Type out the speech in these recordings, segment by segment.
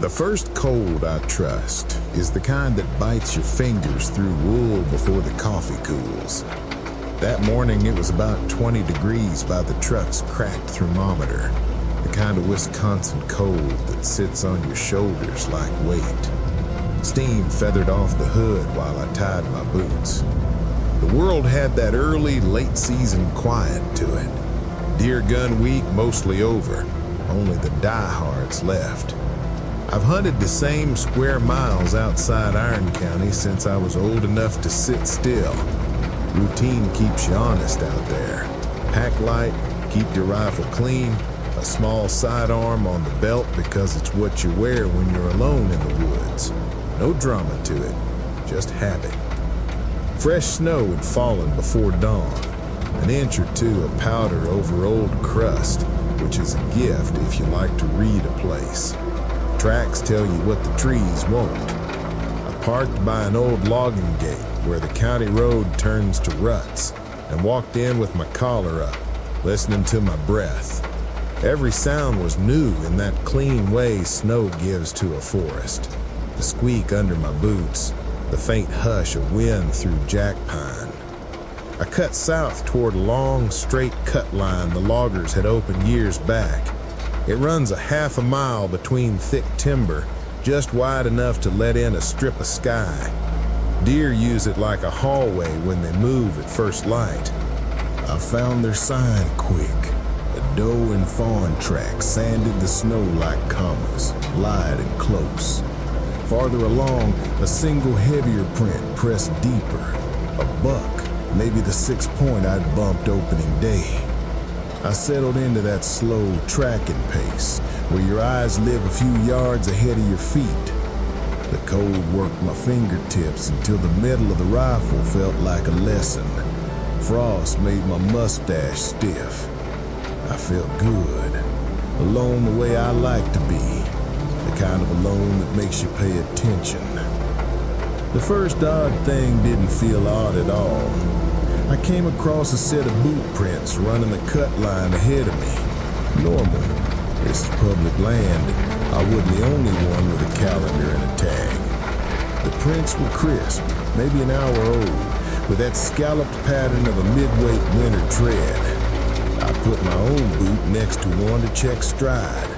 The first cold I trust is the kind that bites your fingers through wool before the coffee cools. That morning it was about 20 degrees by the truck's cracked thermometer, the kind of Wisconsin cold that sits on your shoulders like weight. Steam feathered off the hood while I tied my boots. The world had that early, late-season quiet to it. Deer gun week mostly over, only the diehards left. I've hunted the same square miles outside Iron County since I was old enough to sit still. Routine keeps you honest out there. Pack light, keep your rifle clean, a small sidearm on the belt because it's what you wear when you're alone in the woods. No drama to it, just habit. Fresh snow had fallen before dawn, an inch or two of powder over old crust, which is a gift if you like to read a place. Tracks tell you what the trees won't. I parked by an old logging gate where the county road turns to ruts and walked in with my collar up, listening to my breath. Every sound was new in that clean way snow gives to a forest. The squeak under my boots, the faint hush of wind through jack pine. I cut south toward a long, straight cut line the loggers had opened years back. It runs a half a mile between thick timber, just wide enough to let in a strip of sky. Deer use it like a hallway when they move at first light. I found their sign quick. A doe and fawn track sanded the snow like commas, light and close. Farther along, a single heavier print pressed deeper. A buck, maybe the 6 point I'd bumped opening day. I settled into that slow tracking pace, where your eyes live a few yards ahead of your feet. The cold worked my fingertips until the metal of the rifle felt like a lesson. Frost made my mustache stiff. I felt good, alone the way I like to be, the kind of alone that makes you pay attention. The first odd thing didn't feel odd at all. I came across a set of boot prints running the cut line ahead of me. Normal. It's public land, and I wasn't the only one with a calendar and a tag. The prints were crisp, maybe an hour old, with that scalloped pattern of a mid-weight winter tread. I put my own boot next to one to check stride.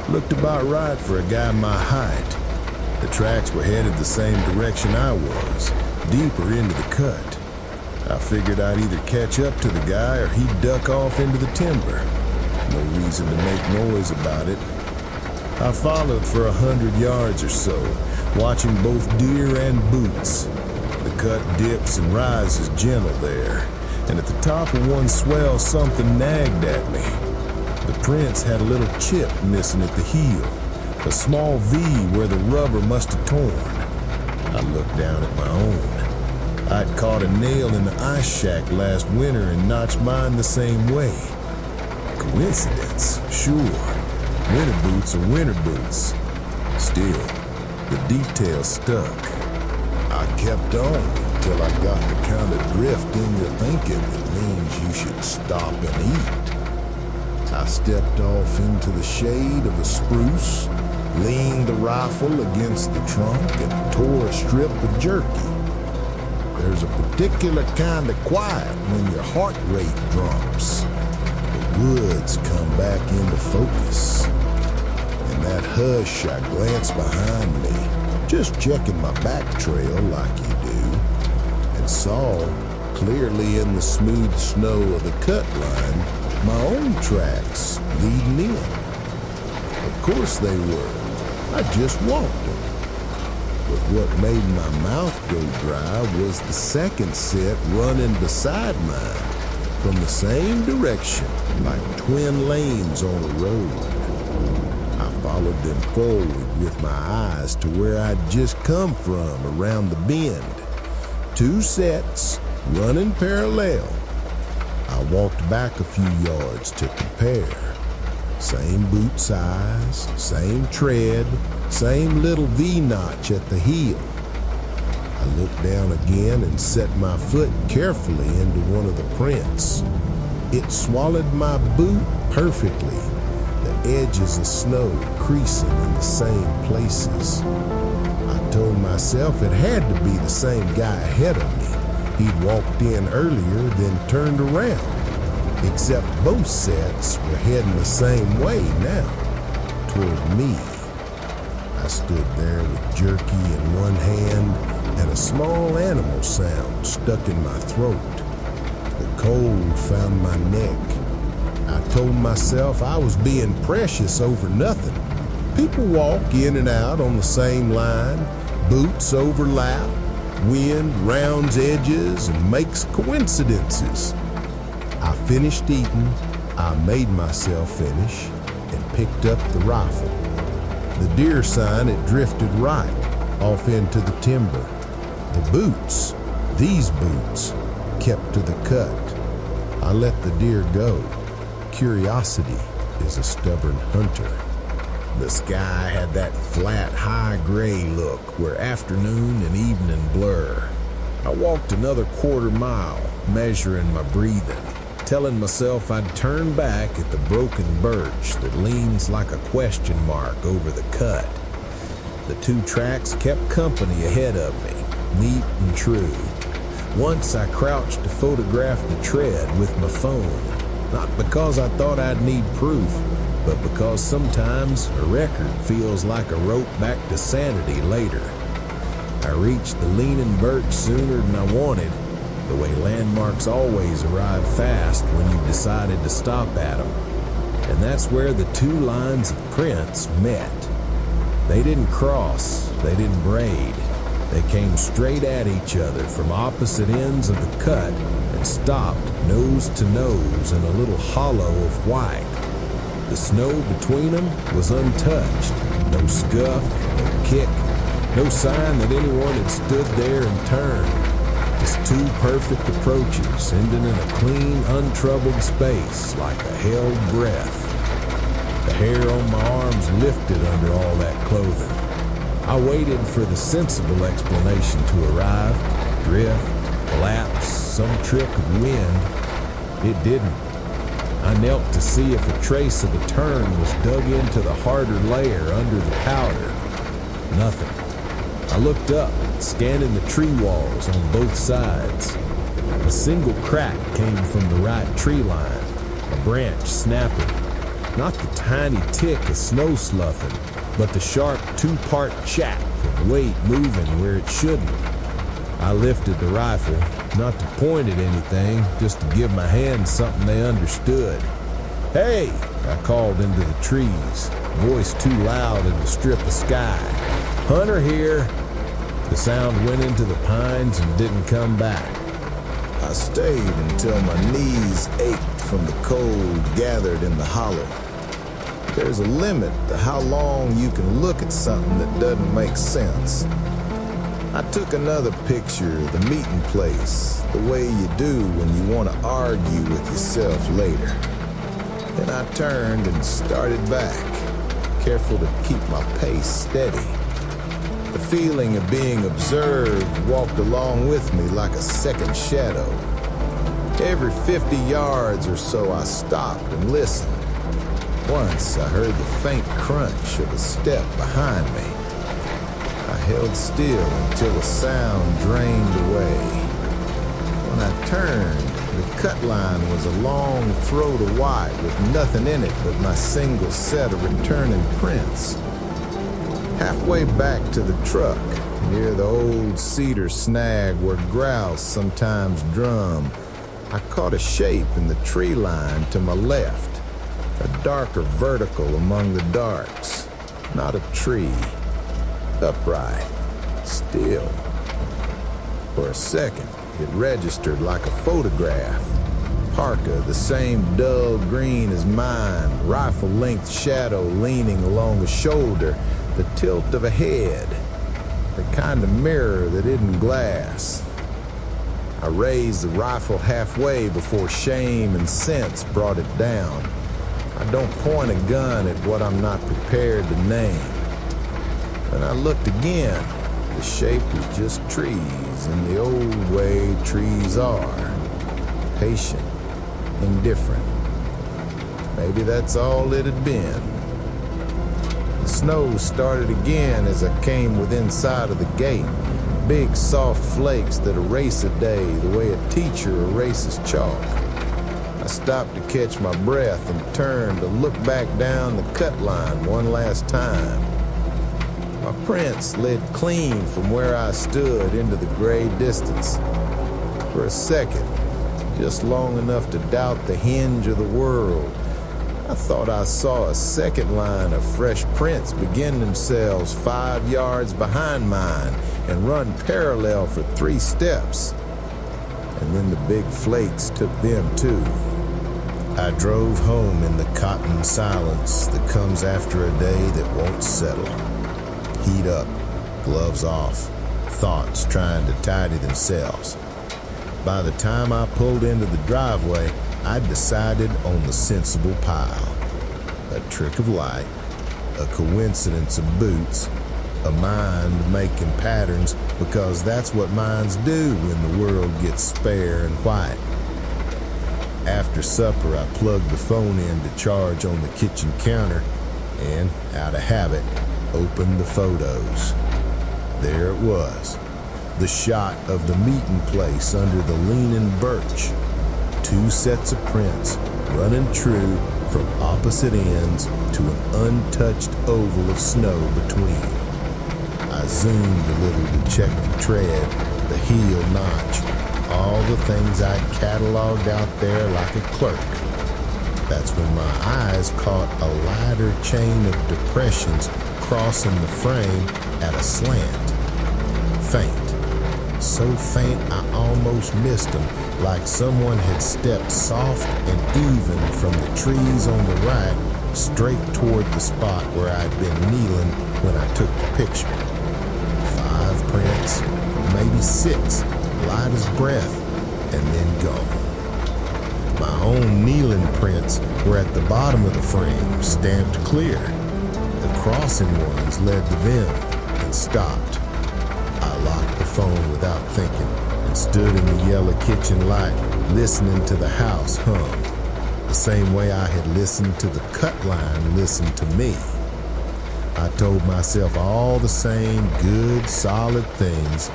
Looked about right for a guy my height. The tracks were headed the same direction I was, deeper into the cut. I figured I'd either catch up to the guy or he'd duck off into the timber. No reason to make noise about it. I followed for 100 yards or so, watching both deer and boots. The cut dips and rises gentle there, and at the top of one swell something nagged at me. The prints had a little chip missing at the heel, a small V where the rubber must have torn. I looked down at my own. I'd caught a nail in the ice shack last winter and notched mine the same way. Coincidence, sure. Winter boots are winter boots. Still, the detail stuck. I kept on until I got the kind of drift in your thinking that means you should stop and eat. I stepped off into the shade of a spruce, leaned the rifle against the trunk, and tore a strip of jerky. There's a particular kind of quiet when your heart rate drops. The woods come back into focus. In that hush, I glanced behind me, just checking my back trail like you do, and saw, clearly in the smooth snow of the cut line, my own tracks leading in. Of course they were. I just walked them. But what made my mouth go dry was the second set running beside mine, from the same direction, like twin lanes on a road. I followed them forward with my eyes to where I'd just come from around the bend. Two sets, running parallel. I walked back a few yards to compare. Same boot size, same tread, same little V-notch at the heel. I looked down again and set my foot carefully into one of the prints. It swallowed my boot perfectly. The edges of snow creasing in the same places. I told myself it had to be the same guy ahead of me. He'd walked in earlier, then turned around. Except both sets were heading the same way now, toward me. I stood there with jerky in one hand and a small animal sound stuck in my throat. The cold found my neck. I told myself I was being precious over nothing. People walk in and out on the same line. Boots overlap. Wind rounds edges and makes coincidences. I finished eating. I made myself finish and picked up the rifle. The deer sign had drifted right off into the timber. The boots, these boots, kept to the cut. I let the deer go. Curiosity is a stubborn hunter. The sky had that flat, high gray look where afternoon and evening blur. I walked another quarter-mile, measuring my breathing, telling myself I'd turn back at the broken birch that leans like a question mark over the cut. The two tracks kept company ahead of me, neat and true. Once I crouched to photograph the tread with my phone, not because I thought I'd need proof, but because sometimes a record feels like a rope back to sanity later. I reached the leaning birch sooner than I wanted, the way landmarks always arrive fast when you've decided to stop at them. And that's where the two lines of prints met. They didn't cross, they didn't braid. They came straight at each other from opposite ends of the cut and stopped nose to nose in a little hollow of white. The snow between them was untouched. No scuff, no kick, no sign that anyone had stood there and turned. Just two perfect approaches, ending in a clean, untroubled space like a held breath. The hair on my arms lifted under all that clothing. I waited for the sensible explanation to arrive. Drift, collapse, some trick of wind. It didn't. I knelt to see if a trace of a turn was dug into the harder layer under the powder. Nothing. I looked up, scanning the tree walls on both sides. A single crack came from the right tree line, a branch snapping. Not the tiny tick of snow sloughing, but the sharp two-part chack of weight moving where it shouldn't. I lifted the rifle, not to point at anything, just to give my hands something they understood. "Hey!" I called into the trees, voice too loud in the strip of sky. "Hunter here." The sound went into the pines and didn't come back. I stayed until my knees ached from the cold gathered in the hollow. There's a limit to how long you can look at something that doesn't make sense. I took another picture of the meeting place, the way you do when you want to argue with yourself later. Then I turned and started back, careful to keep my pace steady. The feeling of being observed walked along with me like a second shadow. Every 50 yards or so I stopped and listened. Once I heard the faint crunch of a step behind me. I held still until the sound drained away. When I turned, the cut line was a long throat of white with nothing in it but my single set of returning prints. Halfway back to the truck, near the old cedar snag where grouse sometimes drum, I caught a shape in the tree line to my left, a darker vertical among the darks. Not a tree. Upright. Still. For a second, it registered like a photograph. Parka, the same dull green as mine, rifle-length shadow leaning along the shoulder, the tilt of a head, the kind of mirror that isn't glass. I raised the rifle halfway before shame and sense brought it down. I don't point a gun at what I'm not prepared to name. When I looked again, the shape was just trees in the old way trees are. Patient, indifferent. Maybe that's all it had been. Snow started again as I came within sight of the gate. Big soft flakes that erase a day the way a teacher erases chalk. I stopped to catch my breath and turned to look back down the cut line one last time. My prints led clean from where I stood into the gray distance. For a second, just long enough to doubt the hinge of the world, I thought I saw a second line of fresh prints begin themselves 5 yards behind mine and run parallel for 3 steps. And then the big flakes took them too. I drove home in the cotton silence that comes after a day that won't settle. Heat up, gloves off, thoughts trying to tidy themselves. By the time I pulled into the driveway, I'd decided on the sensible pile. A trick of light, a coincidence of boots, a mind making patterns because that's what minds do when the world gets spare and white. After supper, I plugged the phone in to charge on the kitchen counter and, out of habit, opened the photos. There it was, the shot of the meeting place under the leaning birch. 2 sets of prints running true from opposite ends to an untouched oval of snow between. I zoomed a little to check the tread, the heel notch, all the things I'd cataloged out there like a clerk. That's when my eyes caught a lighter chain of depressions crossing the frame at a slant. Faint. So faint I almost missed them, like someone had stepped soft and even from the trees on the right straight toward the spot where I'd been kneeling when I took the picture. 5 prints, maybe 6, light as breath, and then gone. My own kneeling prints were at the bottom of the frame, stamped clear. The crossing ones led to them and stopped. I locked the phone without thinking and stood in the yellow kitchen light, listening to the house hum, the same way I had listened to the cut line listen to me. I told myself all the same good, solid things: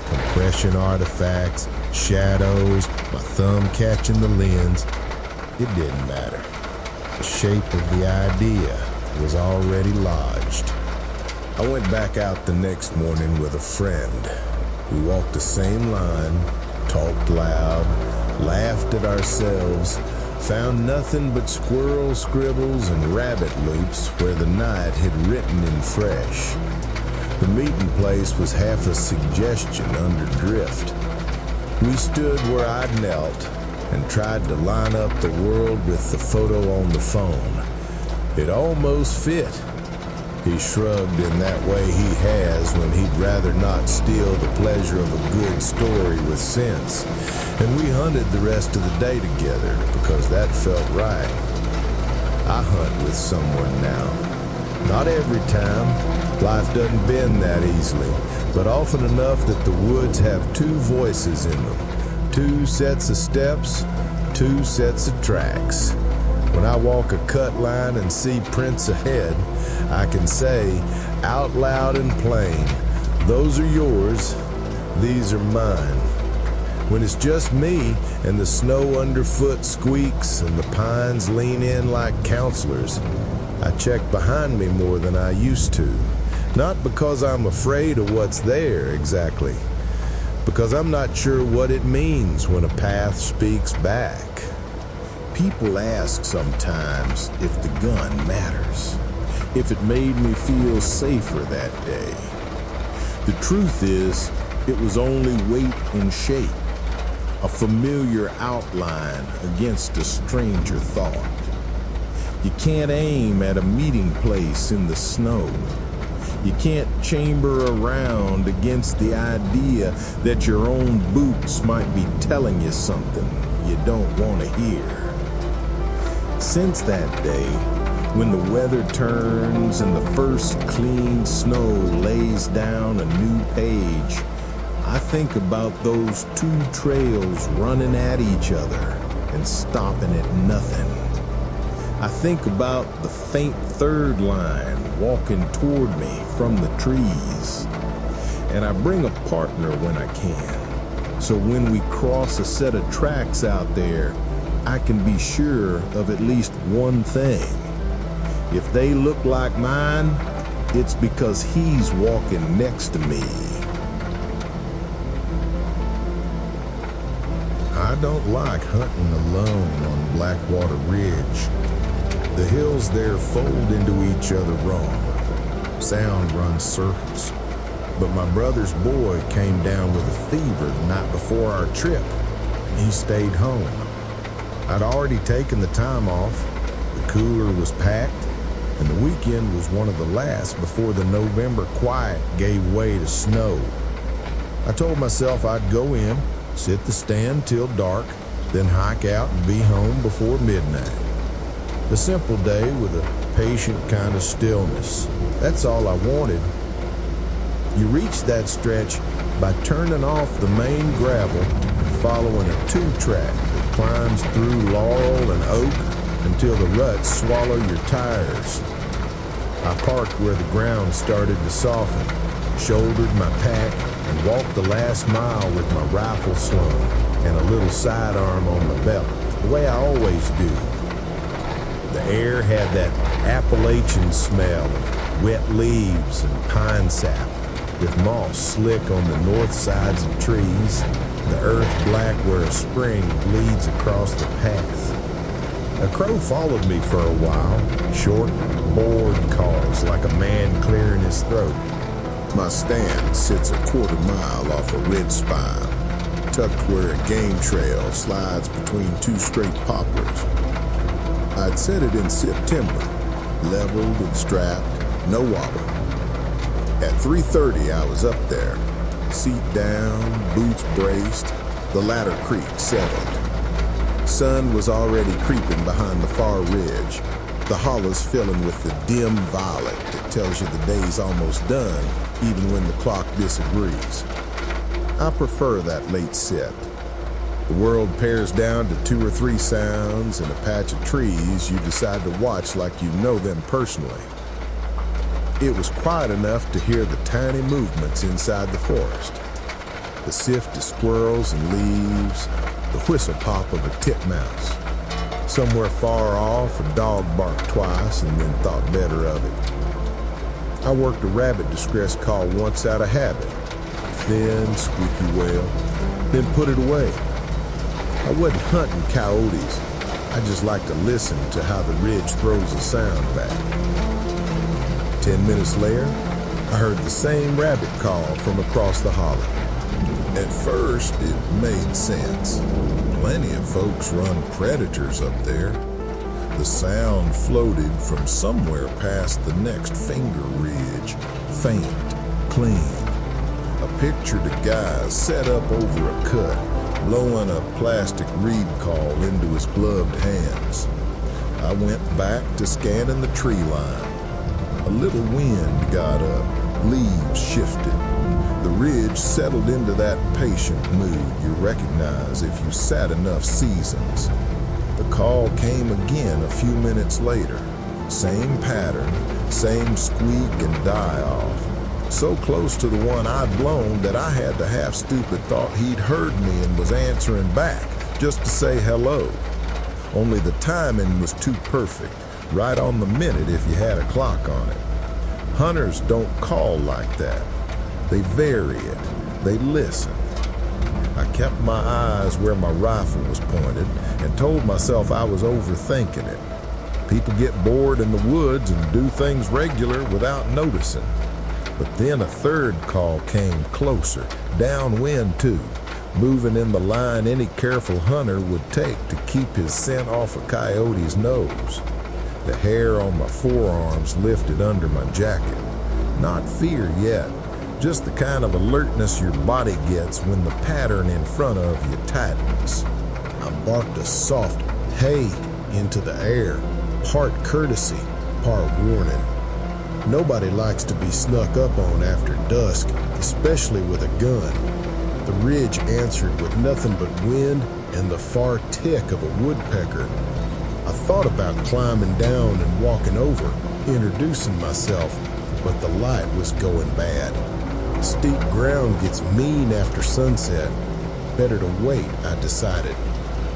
compression artifacts, shadows, my thumb catching the lens. It didn't matter. The shape of the idea was already lodged. I went back out the next morning with a friend. We walked the same line, talked loud, laughed at ourselves, found nothing but squirrel scribbles and rabbit loops where the night had written in fresh. The meeting place was half a suggestion under drift. We stood where I'd knelt and tried to line up the world with the photo on the phone. It almost fit. He shrugged in that way he has when he'd rather not steal the pleasure of a good story with sense. And we hunted the rest of the day together because that felt right. I hunt with someone now. Not every time. Life doesn't bend that easily, but often enough that the woods have 2 voices in them. 2 sets of steps, 2 sets of tracks. When I walk a cut line and see prints ahead, I can say, out loud and plain, those are yours, these are mine. When it's just me and the snow underfoot squeaks and the pines lean in like counselors, I check behind me more than I used to. Not because I'm afraid of what's there exactly, because I'm not sure what it means when a path speaks back. People ask sometimes if the gun matters, if it made me feel safer that day. The truth is, it was only weight and shape, a familiar outline against a stranger thought. You can't aim at a meeting place in the snow. You can't chamber around against the idea that your own boots might be telling you something you don't want to hear. Since that day, when the weather turns and the first clean snow lays down a new page, I think about those 2 trails running at each other and stopping at nothing. I think about the faint third line walking toward me from the trees. And I bring a partner when I can. So when we cross a set of tracks out there, I can be sure of at least one thing. If they look like mine, it's because he's walking next to me. I don't like hunting alone on Blackwater Ridge. The hills there fold into each other wrong. Sound runs circles. But my brother's boy came down with a fever the night before our trip. He stayed home. I'd already taken the time off. The cooler was packed, and the weekend was one of the last before the November quiet gave way to snow. I told myself I'd go in, sit the stand till dark, then hike out and be home before midnight. A simple day with a patient kind of stillness. That's all I wanted. You reach that stretch by turning off the main gravel and following a two-track that climbs through laurel and oak until the ruts swallow your tires. I parked where the ground started to soften, shouldered my pack, and walked the last mile with my rifle slung and a little sidearm on my belt, the way I always do. The air had that Appalachian smell of wet leaves and pine sap, with moss slick on the north sides of trees, the earth black where a spring bleeds across the path. A crow followed me for a while, short, bored calls like a man clearing his throat. My stand sits a quarter mile off a ridge spine, tucked where a game trail slides between two straight poplars. I'd set it in September, leveled and strapped, no wobble. At 3:30 I was up there, seat down, boots braced, the ladder creak settled. Sun was already creeping behind the far ridge, the hollows filling with the dim violet that tells you the day's almost done, even when the clock disagrees. I prefer that late set. The world pares down to 2 or 3 sounds and a patch of trees you decide to watch like you know them personally. It was quiet enough to hear the tiny movements inside the forest. The sift of squirrels and leaves, the whistle pop of a titmouse. Somewhere far off, a dog barked twice and then thought better of it. I worked a rabbit distress call once out of habit. Thin, squeaky wail, then put it away. I wasn't hunting coyotes. I just like to listen to how the ridge throws a sound back. 10 minutes later, I heard the same rabbit call from across the hollow. At first, it made sense. Plenty of folks run predators up there. The sound floated from somewhere past the next finger ridge, faint, clean. I pictured a guy set up over a cut, blowing a plastic reed call into his gloved hands. I went back to scanning the tree line. A little wind got up, leaves shifted. The ridge settled into that patient mood you recognize if you sat enough seasons. The call came again a few minutes later. Same pattern, same squeak and die-off. So close to the one I'd blown that I had the half-stupid thought he'd heard me and was answering back, just to say hello. Only the timing was too perfect, right on the minute if you had a clock on it. Hunters don't call like that. They vary it. They listen. I kept my eyes where my rifle was pointed and told myself I was overthinking it. People get bored in the woods and do things regular without noticing. But then a third call came closer, downwind too, moving in the line any careful hunter would take to keep his scent off a coyote's nose. The hair on my forearms lifted under my jacket. Not fear yet, just the kind of alertness your body gets when the pattern in front of you tightens. I barked a soft hey into the air, part courtesy, part warning. Nobody likes to be snuck up on after dusk, especially with a gun. The ridge answered with nothing but wind and the far tick of a woodpecker. I thought about climbing down and walking over, introducing myself, but the light was going bad. Steep ground gets mean after sunset. Better to wait, I decided.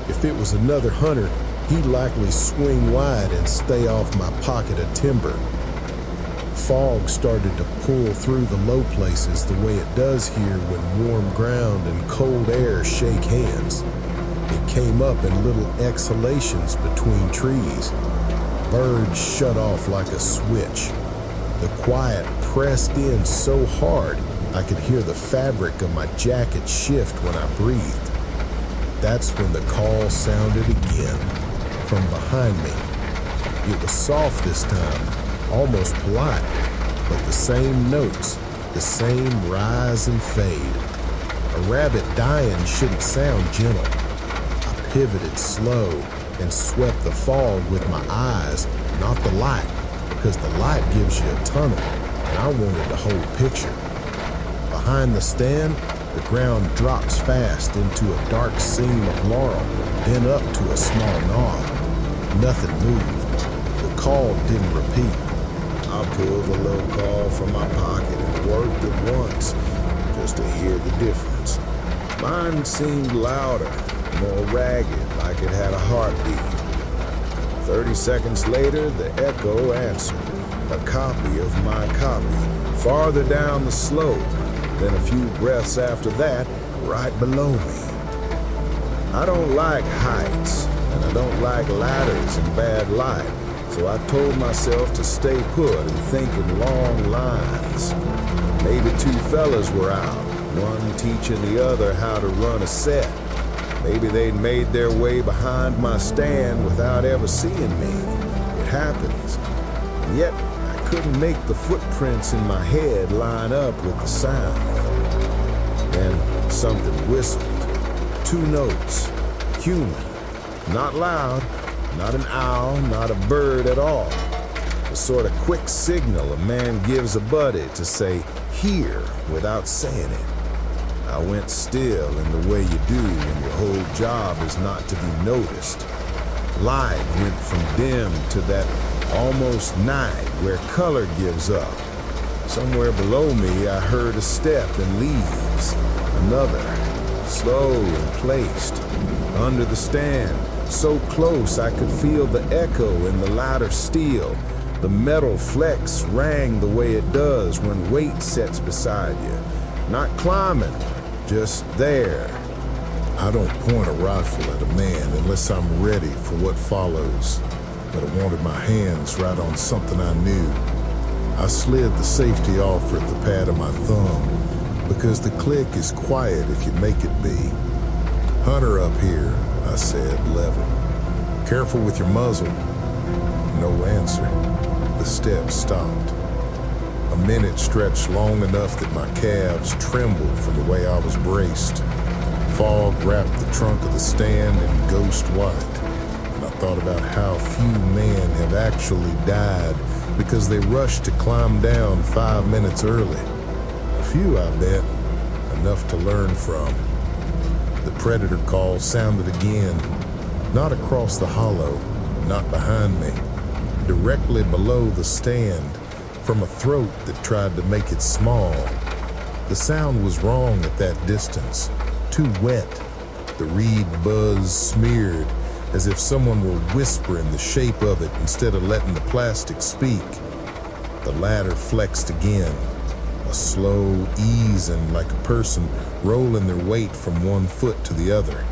If it was another hunter, he'd likely swing wide and stay off my pocket of timber. Fog started to pull through the low places the way it does here when warm ground and cold air shake hands. It came up in little exhalations between trees. Birds shut off like a switch. The quiet pressed in so hard I could hear the fabric of my jacket shift when I breathed. That's when the call sounded again, from behind me. It was soft this time, almost polite, but the same notes, the same rise and fade. A rabbit dying shouldn't sound gentle. I pivoted slow and swept the fog with my eyes, not the light, because the light gives you a tunnel, and I wanted the whole picture. Behind the stand, the ground drops fast into a dark seam of laurel, then up to a small knob. Nothing moved. The call didn't repeat. I pulled the low call from my pocket and worked it once, just to hear the difference. Mine seemed louder, more ragged, like it had a heartbeat. 30 seconds later, the echo answered, a copy of my copy, farther down the slope. Then a few breaths after that, right below me. I don't like heights, and I don't like ladders in bad light, so I told myself to stay put and think in long lines. Maybe two fellas were out, one teaching the other how to run a set. Maybe they'd made their way behind my stand without ever seeing me. It happens. And yet, I couldn't make the footprints in my head line up with the sound. Then something whistled. 2 notes. Human. Not loud. Not an owl. Not a bird at all. The sort of quick signal a man gives a buddy to say, here, without saying it. I went still in the way you do when your whole job is not to be noticed. Light went from dim to that almost night where color gives up. Somewhere below me I heard a step and leaves. Another, slow and placed, under the stand, so close I could feel the echo in the louder steel. The metal flex rang the way it does when weight sets beside you. Not climbing, just there. I don't point a rifle at a man unless I'm ready for what follows. But I wanted my hands right on something I knew. I slid the safety off at the pad of my thumb, because the click is quiet if you make it be. Hunter up here, I said, level. Careful with your muzzle. No answer. The steps stopped. A minute stretched long enough that my calves trembled from the way I was braced. Fog wrapped the trunk of the stand in ghost white. Thought about how few men have actually died because they rushed to climb down 5 minutes early. A few, I bet, enough to learn from. The predator call sounded again, not across the hollow, not behind me, directly below the stand, from a throat that tried to make it small. The sound was wrong at that distance, too wet. The reed buzz smeared, as if someone were whispering the shape of it instead of letting the plastic speak. The ladder flexed again, a slow easing like a person rolling their weight from one foot to the other.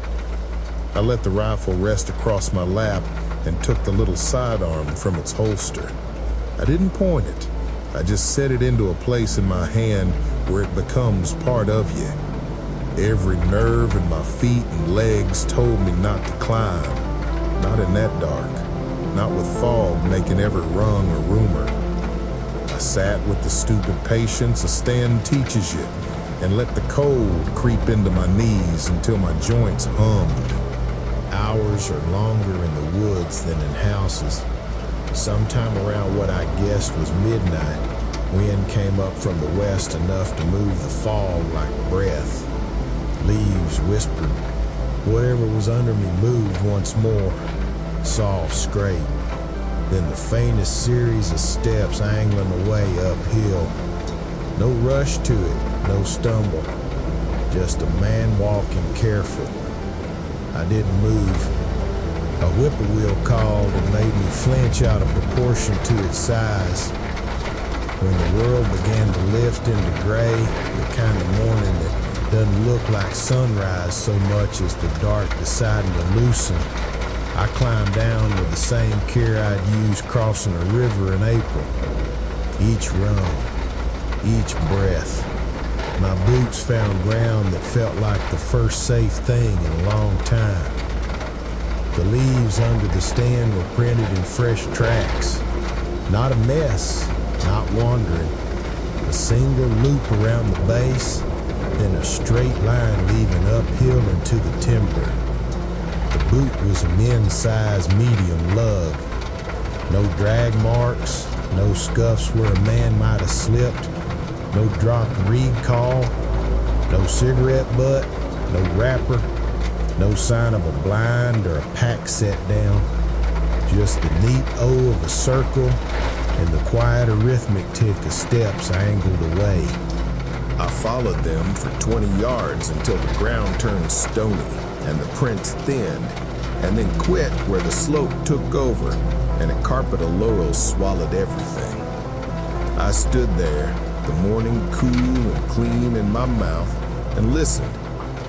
I let the rifle rest across my lap and took the little sidearm from its holster. I didn't point it. I just set it into a place in my hand where it becomes part of you. Every nerve in my feet and legs told me not to climb. Not in that dark. Not with fog making every rung a rumor. I sat with the stupid patience a stand teaches you and let the cold creep into my knees until my joints hummed. Hours are longer in the woods than in houses. Sometime around what I guessed was midnight, wind came up from the west enough to move the fog like breath. Leaves whispered. Whatever was under me moved once more. soft scrape, then the faintest series of steps angling away uphill. No rush to it, no stumble, just a man walking careful. I didn't move. A whippoorwill called and made me flinch out of proportion to its size. When the world began to lift into gray, the kind of morning that doesn't look like sunrise so much as the dark deciding to loosen, I climbed down with the same care I'd use crossing a river in April. Each rung, each breath. My boots found ground that felt like the first safe thing in a long time. The leaves under the stand were printed in fresh tracks. Not a mess, not wandering. A single loop around the base, then a straight line leading uphill into the timber. The boot was a men's-size medium lug. No drag marks, no scuffs where a man might have slipped, no dropped reed call, no cigarette butt, no wrapper, no sign of a blind or a pack set down. Just the neat O of a circle and the quiet arithmetic tick of steps angled away. I followed them for 20 yards until the ground turned stony and the prints thinned, and then quit where the slope took over and a carpet of laurels swallowed everything. I stood there, the morning cool and clean in my mouth, and listened,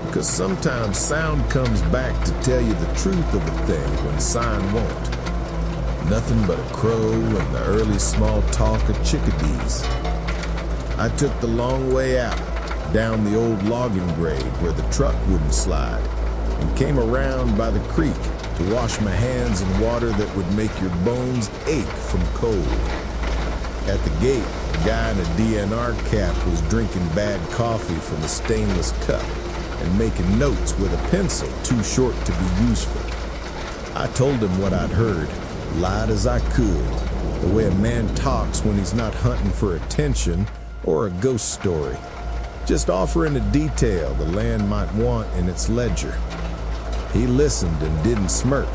because sometimes sound comes back to tell you the truth of a thing when sign won't. Nothing but a crow and the early small talk of chickadees. I took the long way out, down the old logging grade where the truck wouldn't slide, and came around by the creek to wash my hands in water that would make your bones ache from cold. At the gate, a guy in a DNR cap was drinking bad coffee from a stainless cup and making notes with a pencil too short to be useful. I told him what I'd heard, lied as I could, the way a man talks when he's not hunting for attention or a ghost story, just offering a detail the land might want in its ledger. He listened and didn't smirk.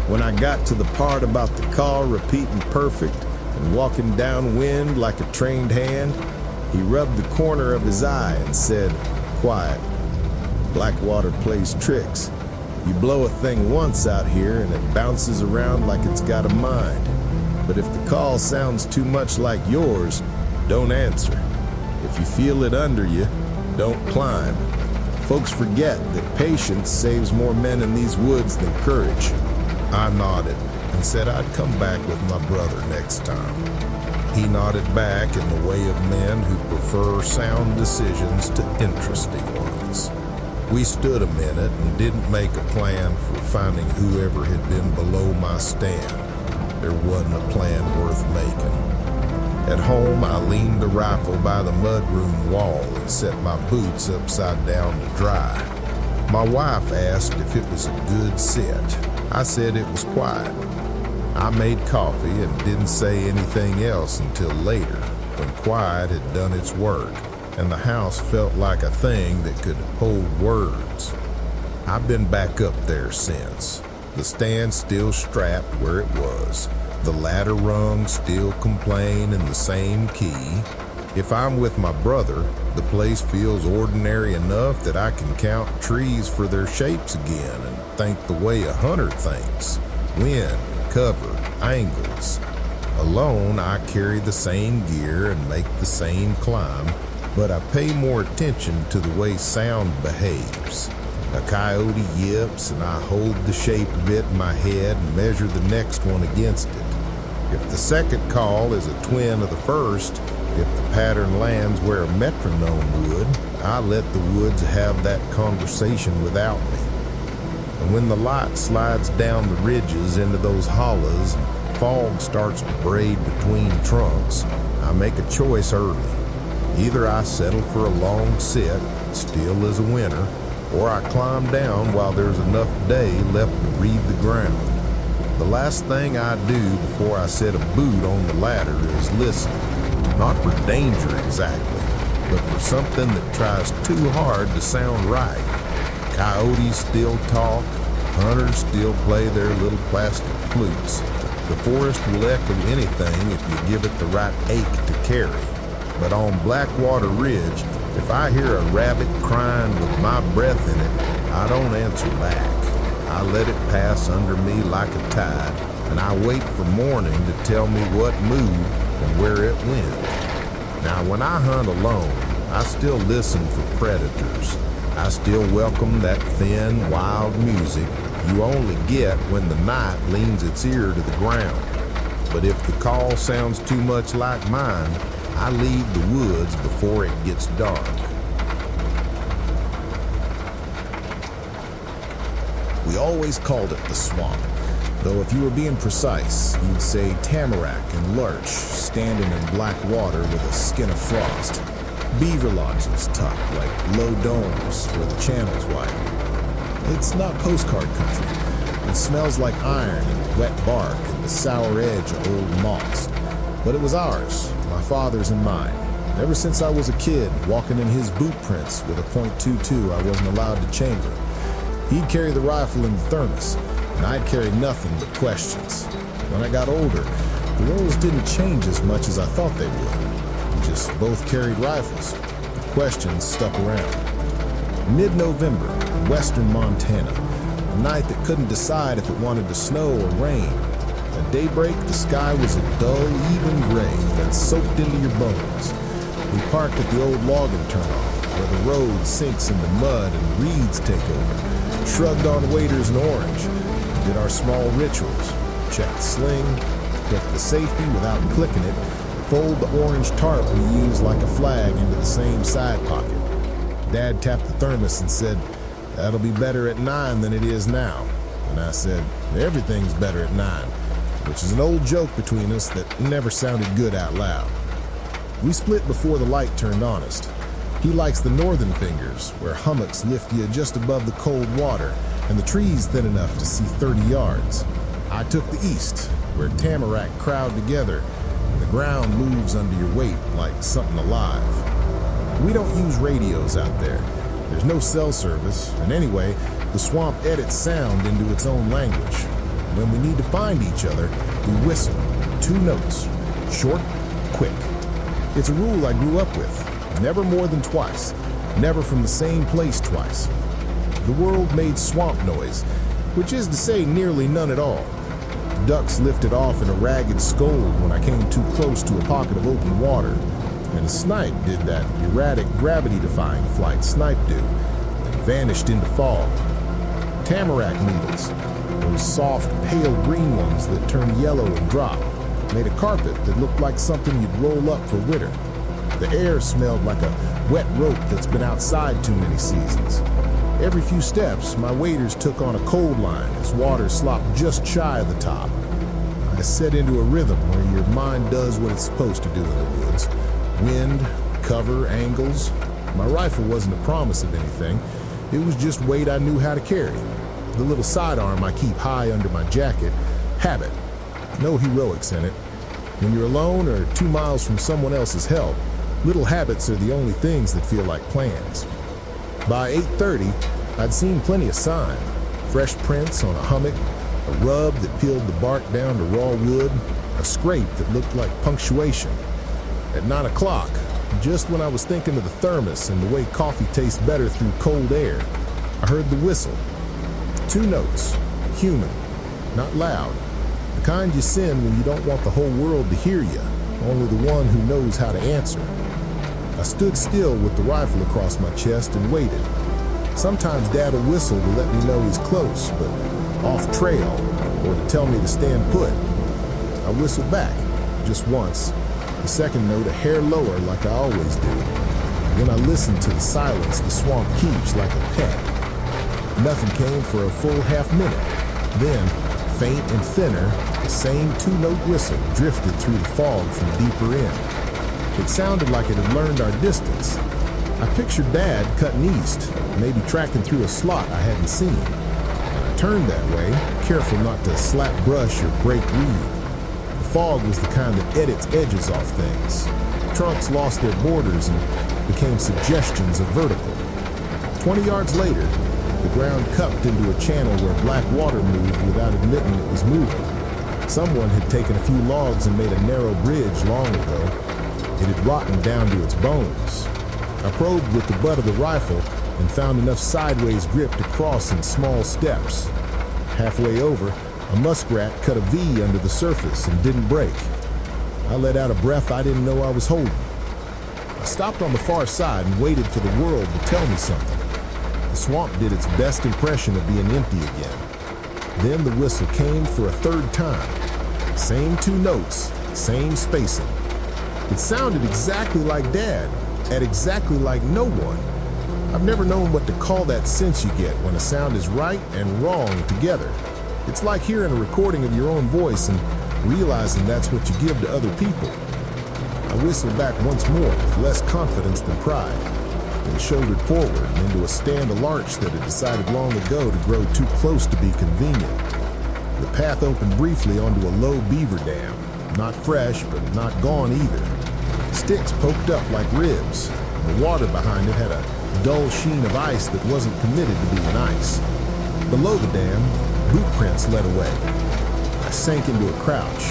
When I got to the part about the call repeating perfect and walking downwind like a trained hand, he rubbed the corner of his eye and said, "Quiet. Blackwater plays tricks. You blow a thing once out here and it bounces around like it's got a mind. But if the call sounds too much like yours, don't answer. If you feel it under you, don't climb. Folks forget that patience saves more men in these woods than courage." I nodded and said I'd come back with my brother next time. He nodded back in the way of men who prefer sound decisions to interesting ones. We stood a minute and didn't make a plan for finding whoever had been below my stand. There wasn't a plan worth making. At home, I leaned the rifle by the mudroom wall and set my boots upside down to dry. My wife asked if it was a good sit. I said it was quiet. I made coffee and didn't say anything else until later, when quiet had done its work and the house felt like a thing that could hold words. I've been back up there since. The stand still strapped where it was. The ladder rung still complain in the same key. If I'm with my brother, the place feels ordinary enough that I can count trees for their shapes again and think the way a hunter thinks. Wind, cover, angles. Alone, I carry the same gear and make the same climb, but I pay more attention to the way sound behaves. A coyote yips and I hold the shape of it in my head and measure the next one against it. If the second call is a twin of the first, if the pattern lands where a metronome would, I let the woods have that conversation without me. And when the light slides down the ridges into those hollows and fog starts to braid between trunks, I make a choice early. Either I settle for a long sit, still as a winter, or I climb down while there's enough day left to read the ground. The last thing I do before I set a boot on the ladder is listen. Not for danger exactly, but for something that tries too hard to sound right. Coyotes still talk, hunters still play their little plastic flutes. The forest will echo anything if you give it the right ache to carry. But on Blackwater Ridge, if I hear a rabbit crying with my breath in it, I don't answer back. I let it pass under me like a tide, and I wait for morning to tell me what moved and where it went. Now, when I hunt alone, I still listen for predators. I still welcome that thin, wild music you only get when the night leans its ear to the ground. But if the call sounds too much like mine, I leave the woods before it gets dark. We always called it the swamp, though if you were being precise, you'd say tamarack and lurch standing in black water with a skin of frost. Beaver lodges tucked like low domes where the channels widen. It's not postcard country. It smells like iron and wet bark and the sour edge of old moss. But it was ours, my father's and mine. Ever since I was a kid, walking in his boot prints with a .22 I wasn't allowed to chamber. He'd carry the rifle in the thermos, and I'd carry nothing but questions. When I got older, the roles didn't change as much as I thought they would. We just both carried rifles. The questions stuck around. Mid-November, western Montana, a night that couldn't decide if it wanted to snow or rain. At daybreak, the sky was a dull, even gray that soaked into your bones. We parked at the old logging turnoff, where the road sinks into mud and reeds take over. Shrugged on waders and orange, did our small rituals, checked the sling, clicked the safety without clicking it, fold the orange tarp we used like a flag into the same side pocket. Dad tapped the thermos and said, "That'll be better at 9 than it is now." And I said, "Everything's better at 9, which is an old joke between us that never sounded good out loud. We split before the light turned honest. He likes the northern fingers, where hummocks lift you just above the cold water and the trees thin enough to see 30 yards. I took the east, where tamarack crowd together and the ground moves under your weight like something alive. We don't use radios out there. There's no cell service, and anyway, the swamp edits sound into its own language. When we need to find each other, we whistle, 2 notes, short, quick. It's a rule I grew up with. Never more than twice. Never from the same place twice. The world made swamp noise, which is to say nearly none at all. Ducks lifted off in a ragged scold when I came too close to a pocket of open water, and a snipe did that erratic gravity-defying flight snipe do, and vanished into fog. Tamarack needles, those soft, pale green ones that turn yellow and drop, made a carpet that looked like something you'd roll up for winter. The air smelled like a wet rope that's been outside too many seasons. Every few steps, my waders took on a cold line as water slopped just shy of the top. I set into a rhythm where your mind does what it's supposed to do in the woods. Wind, cover, angles. My rifle wasn't a promise of anything. It was just weight I knew how to carry. The little sidearm I keep high under my jacket. Habit. No heroics in it. When you're alone or 2 miles from someone else's help, little habits are the only things that feel like plans. By 8:30, I'd seen plenty of sign. Fresh prints on a hummock, a rub that peeled the bark down to raw wood, a scrape that looked like punctuation. At 9 o'clock, just when I was thinking of the thermos and the way coffee tastes better through cold air, I heard the whistle. 2 notes, human, not loud. The kind you send when you don't want the whole world to hear you, only the one who knows how to answer. I stood still with the rifle across my chest and waited. Sometimes Dad will whistle to let me know he's close, but off trail, or to tell me to stand put. I whistled back, just once, the second note a hair lower like I always do. Then I listened to the silence the swamp keeps like a pet. Nothing came for a full half minute. Then, faint and thinner, the same 2-note whistle drifted through the fog from deeper in. It sounded like it had learned our distance. I pictured Dad cutting east, maybe tracking through a slot I hadn't seen. I turned that way, careful not to slap brush or break reed. The fog was the kind that edits edges off things. Trunks lost their borders and became suggestions of vertical. 20 yards later, The ground cupped into a channel where black water moved without admitting it was moving. Someone had taken a few logs and made a narrow bridge long ago. It had rotten down to its bones. I probed with the butt of the rifle and found enough sideways grip to cross in small steps. Halfway over, a muskrat cut a V under the surface and didn't break. I let out a breath I didn't know I was holding. I stopped on the far side and waited for the world to tell me something. The swamp did its best impression of being empty again. Then the whistle came for a third time. Same two notes, same spacing. It sounded exactly like Dad, and exactly like no one. I've never known what to call that sense you get when a sound is right and wrong together. It's like hearing a recording of your own voice and realizing that's what you give to other people. I whistled back once more with less confidence than pride, then shouldered forward and into a stand of larch that had decided long ago to grow too close to be convenient. The path opened briefly onto a low beaver dam, not fresh but not gone either. Sticks poked up like ribs, and the water behind it had a dull sheen of ice that wasn't committed to being ice. Below the dam, boot prints led away. I sank into a crouch.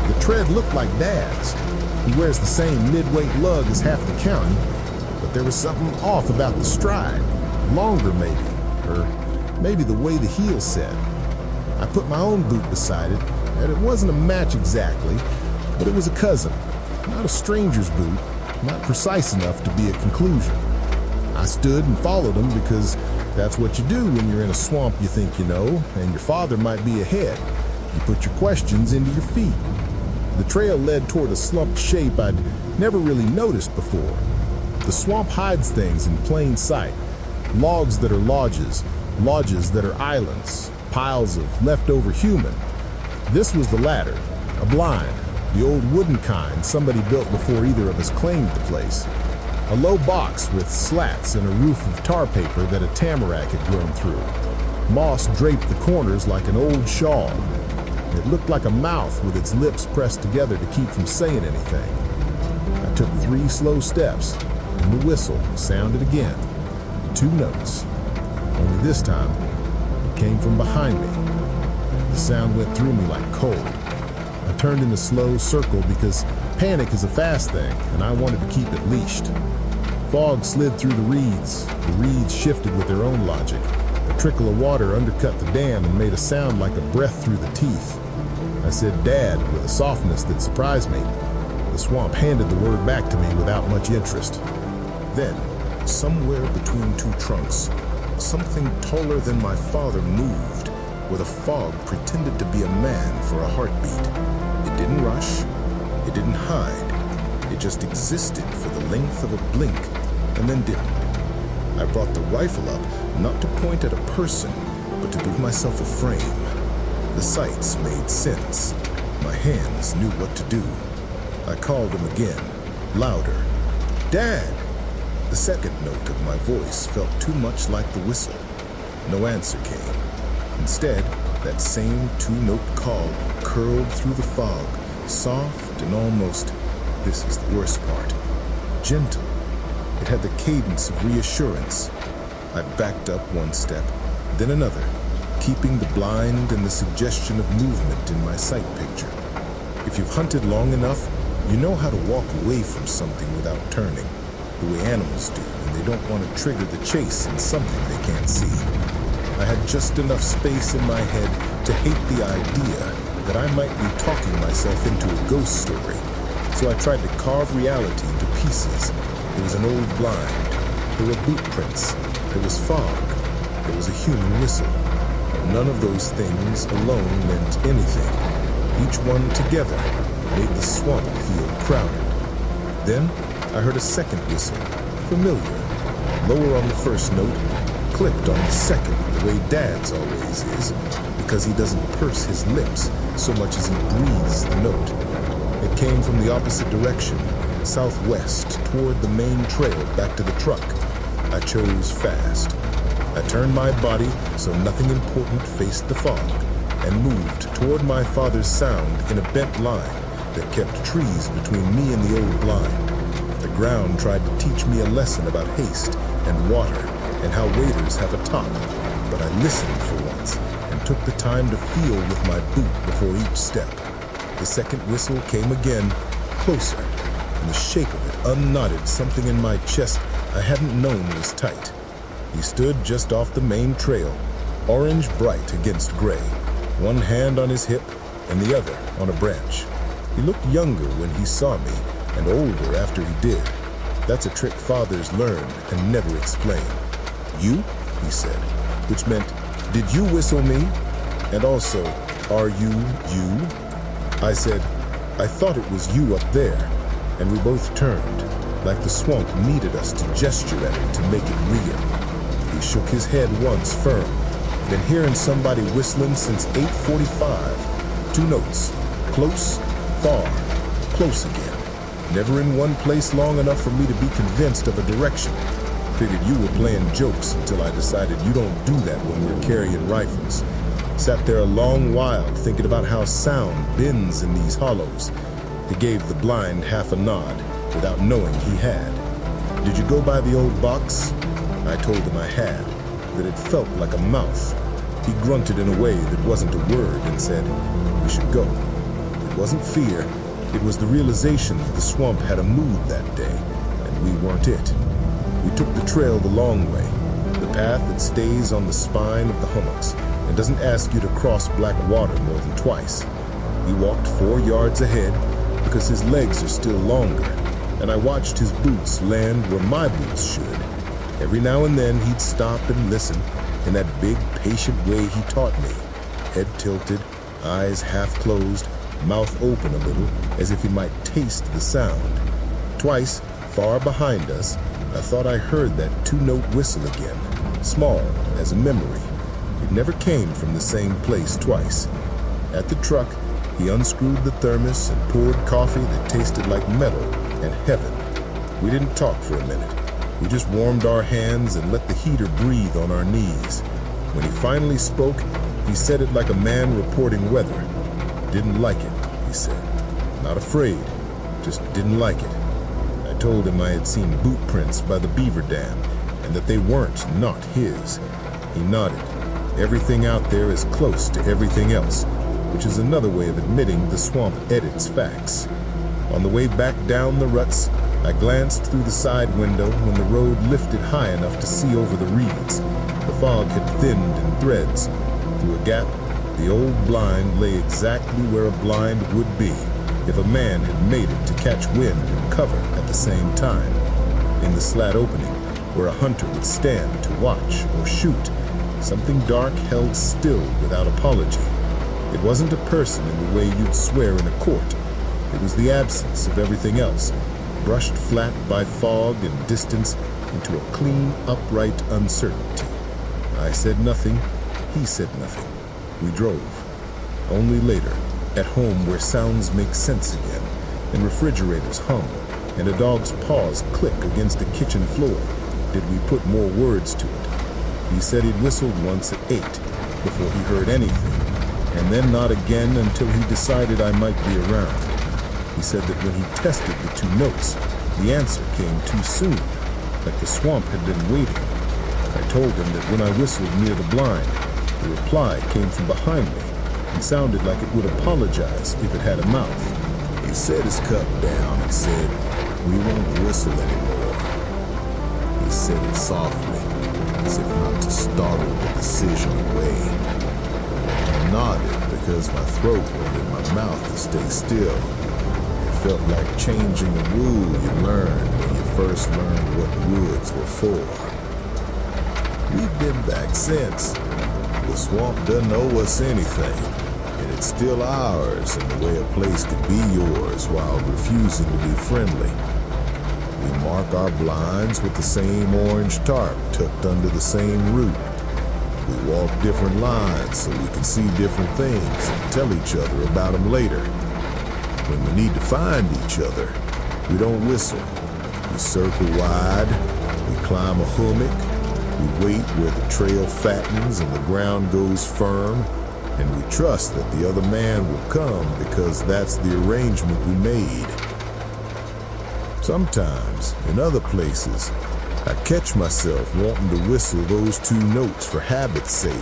The tread looked like Dad's. He wears the same mid-weight lug as half the county, but there was something off about the stride. Longer maybe, or maybe the way the heel set. I put my own boot beside it, and it wasn't a match exactly, but it was a cousin. Not a stranger's boot, not precise enough to be a conclusion. I stood and followed him because that's what you do when you're in a swamp you think you know, and your father might be ahead. You put your questions into your feet. The trail led toward a slumped shape I'd never really noticed before. The swamp hides things in plain sight. Logs that are lodges, lodges that are islands, piles of leftover human. This was the latter, a blind, the old wooden kind somebody built before either of us claimed the place. A low box with slats and a roof of tar paper that a tamarack had grown through. Moss draped the corners like an old shawl. It looked like a mouth with its lips pressed together to keep from saying anything. I took 3 slow steps, and the whistle sounded again. 2 notes. Only this time, it came from behind me. The sound went through me like cold. I turned in a slow circle because panic is a fast thing, and I wanted to keep it leashed. Fog slid through the reeds. The reeds shifted with their own logic. A trickle of water undercut the dam and made a sound like a breath through the teeth. I said Dad with a softness that surprised me. The swamp handed the word back to me without much interest. Then, somewhere between 2 trunks, something taller than my father moved, where the fog pretended to be a man for a heartbeat. It didn't rush. It didn't hide. It just existed for the length of a blink, and then didn't. I brought the rifle up, not to point at a person, but to give myself a frame. The sights made sense. My hands knew what to do. I called him again, louder. Dad! The second note of my voice felt too much like the whistle. No answer came. Instead, that same 2-note call curled through the fog, soft and almost, this is the worst part, gentle. It had the cadence of reassurance. I backed up 1 step, then another, keeping the blind and the suggestion of movement in my sight picture. If you've hunted long enough, you know how to walk away from something without turning, the way animals do when they don't want to trigger the chase in something they can't see. I had just enough space in my head to hate the idea that I might be talking myself into a ghost story, so I tried to carve reality into pieces. There was an old blind. There were boot prints. There was fog. There was a human whistle. None of those things alone meant anything. Each one together made the swamp feel crowded. Then I heard a second whistle, familiar. Lower on the first note, clipped on the second, the way Dad's always is, because he doesn't purse his lips so much as he breathes the note. It came from the opposite direction, southwest, toward the main trail back to the truck. I chose fast. I turned my body so nothing important faced the fog, and moved toward my father's sound in a bent line that kept trees between me and the old blind. The ground tried to teach me a lesson about haste and water and how waders have a top. but I listened for once and took the time to feel with my boot before each step. The second whistle came again, closer, and the shake of it unknotted something in my chest I hadn't known was tight. He stood just off the main trail, orange bright against gray, one hand on his hip and the other on a branch. He looked younger when he saw me and older after he did. That's a trick fathers learn and never explain. "You?" he said, which meant, "Did you whistle me?" And also, "Are you you?" I said, "I thought it was you up there," and we both turned, like the swamp needed us to gesture at it to make it real. He shook his head once firm. Been hearing somebody whistling since 8:45. 2 notes, close, far, close again. Never in one place long enough for me to be convinced of a direction. Figured you were playing jokes until I decided you don't do that when we're carrying rifles. Sat there a long while thinking about how sound bends in these hollows. He gave the blind half a nod without knowing he had. "Did you go by the old box?" I told him I had, that it felt like a mouth. He grunted in a way that wasn't a word and said, "We should go." It wasn't fear. It was the realization that the swamp had a mood that day, and we weren't it. We took the trail the long way, the path that stays on the spine of the hummocks and doesn't ask you to cross black water more than twice. He walked 4 yards ahead because his legs are still longer, and I watched his boots land where my boots should. Every now and then he'd stop and listen in that big, patient way he taught me, head tilted, eyes half closed, mouth open a little, as if he might taste the sound. Twice, far behind us, I thought I heard that 2-note whistle again, small as a memory. It never came from the same place twice. At the truck, he unscrewed the thermos and poured coffee that tasted like metal and heaven. We didn't talk for a minute. We just warmed our hands and let the heater breathe on our knees. When he finally spoke, he said it like a man reporting weather. "Didn't like it," he said. "Not afraid, just didn't like it." I told him I had seen boot prints by the beaver dam and that they weren't not his. He nodded. Everything out there is close to everything else, which is another way of admitting the swamp edits facts. On the way back down the ruts, I glanced through the side window when the road lifted high enough to see over the reeds. The fog had thinned in threads. Through a gap, the old blind lay exactly where a blind would be if a man had made it to catch wind and cover at the same time. In the slat opening, where a hunter would stand to watch or shoot, something dark held still without apology. It wasn't a person in the way you'd swear in a court. It was the absence of everything else, brushed flat by fog and distance into a clean, upright uncertainty. I said nothing, he said nothing. We drove. Only later, at home where sounds make sense again, and refrigerators hum, and a dog's paws click against the kitchen floor, did we put more words to it. He said he'd whistled once at 8, before he heard anything, and then not again until he decided I might be around. He said that when he tested the 2 notes, the answer came too soon, like the swamp had been waiting. I told him that when I whistled near the blind, the reply came from behind me and sounded like it would apologize if it had a mouth. He set his cup down and said, "We won't whistle anymore." He said it softly, as if not to startle the decision away. I nodded because my throat wanted my mouth to stay still. It felt like changing a rule you learned when you first learned what woods were for. We've been back since. The swamp doesn't owe us anything, and it's still ours in the way a place could be yours while refusing to be friendly. We mark our blinds with the same orange tarp tucked under the same root. We walk different lines so we can see different things and tell each other about them later. When we need to find each other, we don't whistle. We circle wide, we climb a hummock, we wait where the trail fattens and the ground goes firm, and we trust that the other man will come because that's the arrangement we made. Sometimes, in other places, I catch myself wanting to whistle those two notes for habit's sake,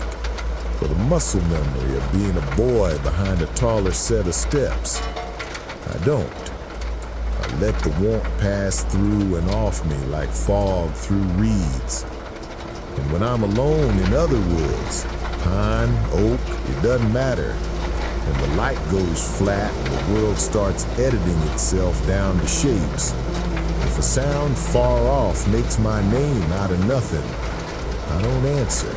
for the muscle memory of being a boy behind a taller set of steps. I don't. I let the want pass through and off me like fog through reeds. And when I'm alone in other woods, pine, oak, it doesn't matter, and the light goes flat and the world starts editing itself down to shapes, if a sound far off makes my name out of nothing, I don't answer.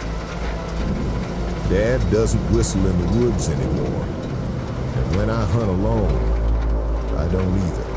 Dad doesn't whistle in the woods anymore, and when I hunt alone, I don't either.